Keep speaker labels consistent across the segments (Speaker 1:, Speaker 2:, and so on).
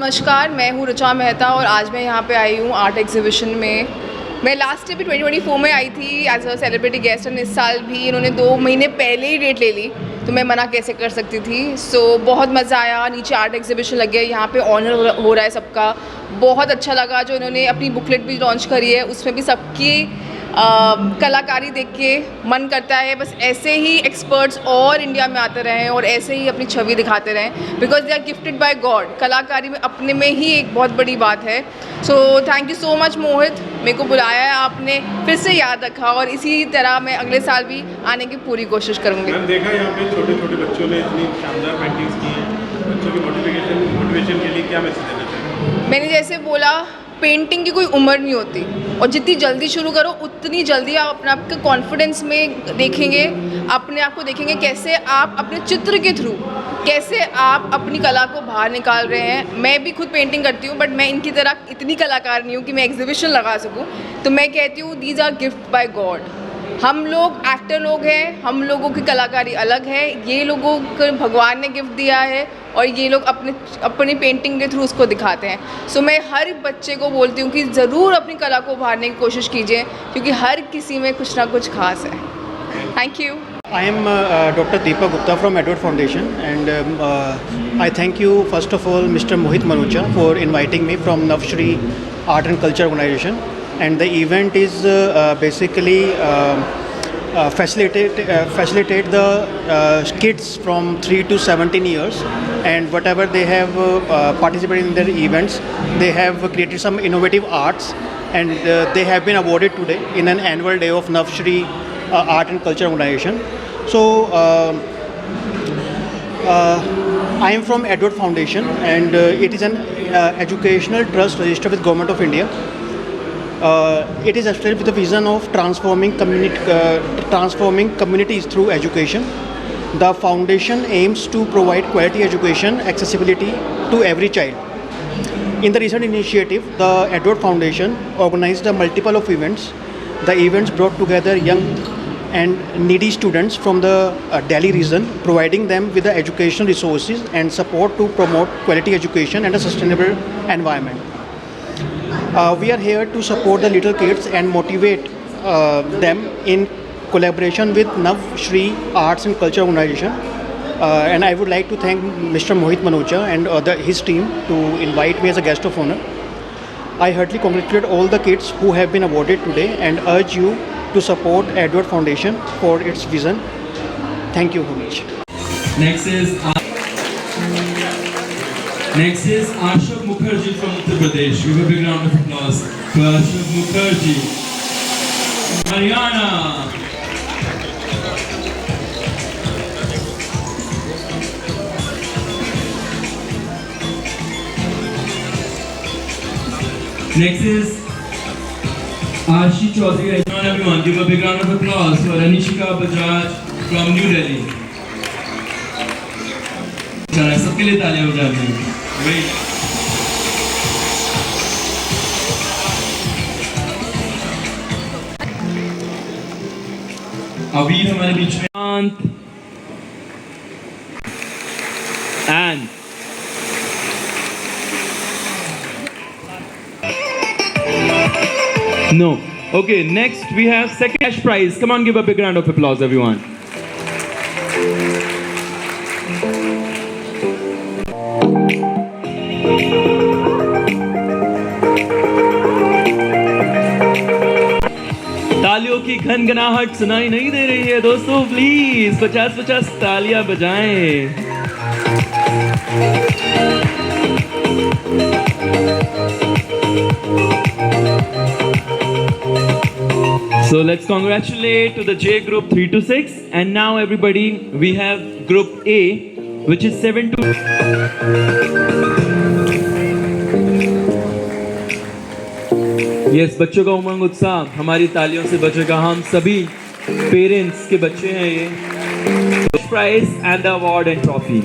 Speaker 1: नमस्कार, मैं हूँ ऋचा मेहता और आज मैं यहाँ पे आई हूँ आर्ट एग्जीबिशन में। मैं लास्ट ईयर भी 2024 में आई थी एज अ सेलिब्रिटी गेस्ट, और इस साल भी इन्होंने 2 महीने पहले ही डेट ले ली, तो मैं मना कैसे कर सकती थी। सो बहुत मज़ा आया। नीचे आर्ट एग्जीबिशन लग गया, यहाँ पे ऑनर हो रहा है सबका। बहुत अच्छा लगा जो इन्होंने अपनी बुकलेट भी लॉन्च करी है, उसमें भी सबकी कलाकारी देख के मन करता है बस ऐसे ही एक्सपर्ट्स और इंडिया में आते रहें और ऐसे ही अपनी छवि दिखाते रहें, because they are gifted by God. कलाकारी में अपने में ही एक बहुत बड़ी बात है। So thank you so much Mohit, मेरे को बुलाया है आपने, फिर से याद रखा, और इसी तरह मैं अगले साल भी आने की पूरी कोशिश करूँगी।
Speaker 2: मैंने देखा यहाँ पे छोटे छोटे बच्चों ने इतनी शानदार पेंटिंग्स की हैं। बच्चों की मोटिवेशन के लिए क्या मैसेज देना चाहिए?
Speaker 1: मैंने जैसे बोला, पेंटिंग की कोई उम्र नहीं होती, और जितनी जल्दी शुरू करो उतनी जल्दी आप अपने आप के कॉन्फिडेंस में देखेंगे, अपने आप को देखेंगे कैसे आप अपने चित्र के थ्रू कैसे आप अपनी कला को बाहर निकाल रहे हैं। मैं भी खुद पेंटिंग करती हूँ, बट मैं इनकी तरह इतनी कलाकार नहीं हूँ कि मैं एग्जीबिशन लगा सकूँ। तो मैं कहती हूँ these are gift by God. हम लोग एक्टर लोग हैं, हम लोगों की कलाकारी अलग है, ये लोगों को भगवान ने गिफ्ट दिया है और ये लोग अपनी पेंटिंग के थ्रू उसको दिखाते हैं। सो मैं हर बच्चे को बोलती हूँ कि ज़रूर अपनी कला को उभारने की कोशिश कीजिए, क्योंकि हर किसी में कुछ ना कुछ खास है। Thank you.
Speaker 3: I am Dr. Deepak Gupta from Edward Foundation, and I thank you first of all Mr. Mohit Manocha for inviting me from Navshri Art and Culture Organization, and the event is basically facilitate the kids from 3 to 17 years, and whatever they have participated in their events, they have created some innovative arts, and they have been awarded today in an annual day of Navshri Art and Culture Organization. So I am from Edward Foundation, and it is an educational trust registered with Government of India. It is established with the vision of transforming communities through education. The foundation aims to provide quality education accessibility to every child. In the recent initiative, the Edward Foundation organized a multiple of events. The events brought together young and needy students from the Delhi region, providing them with the educational resources and support to promote quality education and a sustainable environment. We are here to support the little kids and motivate them in collaboration with Navshri Arts and Culture Organization. And I would like to thank Mr. Mohit Manocha and his team to invite me as a guest of honor. I heartily congratulate all the kids who have been awarded today and urge you to support Edward Foundation for its vision. Thank you very much.
Speaker 4: Next is Ashok Mukherjee from Uttar Pradesh. Give a big round of applause to Ashok Mukherjee. Haryana. Next is Ashi Chaudhary. Come on everyone, give a big round of applause for Anishika Bajaj from New Delhi. चला सबके लिए तालियां बजाते हैं। Great. अभी हमारे बीच में and no. Okay, next we have second cash prize. Come on, give a big round of applause, everyone. तालियों की घनघनाहट सुनाई नहीं दे रही है दोस्तों, प्लीज 50-50 तालियां बजाएं। So let's congratulate to the J group 3 to 6, and now everybody we have group A, which is 7 to Yes, बच्चों का उमंग उत्साह हमारी तालियों से बचेगा। हम सभी पेरेंट्स के बच्चे हैं ये। Prize and the award and trophy.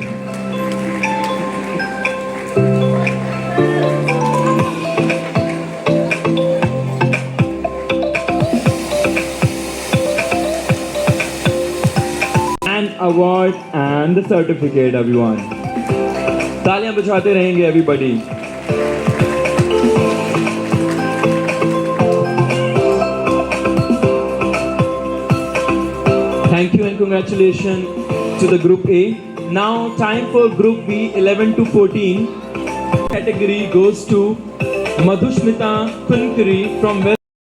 Speaker 4: An award and the certificate, everyone. तालियां बजाते रहेंगे everybody. Thank you and congratulations to the Group A. Now time for Group B, 11 to 14. Category goes to Madhushmita Kunkuri from West.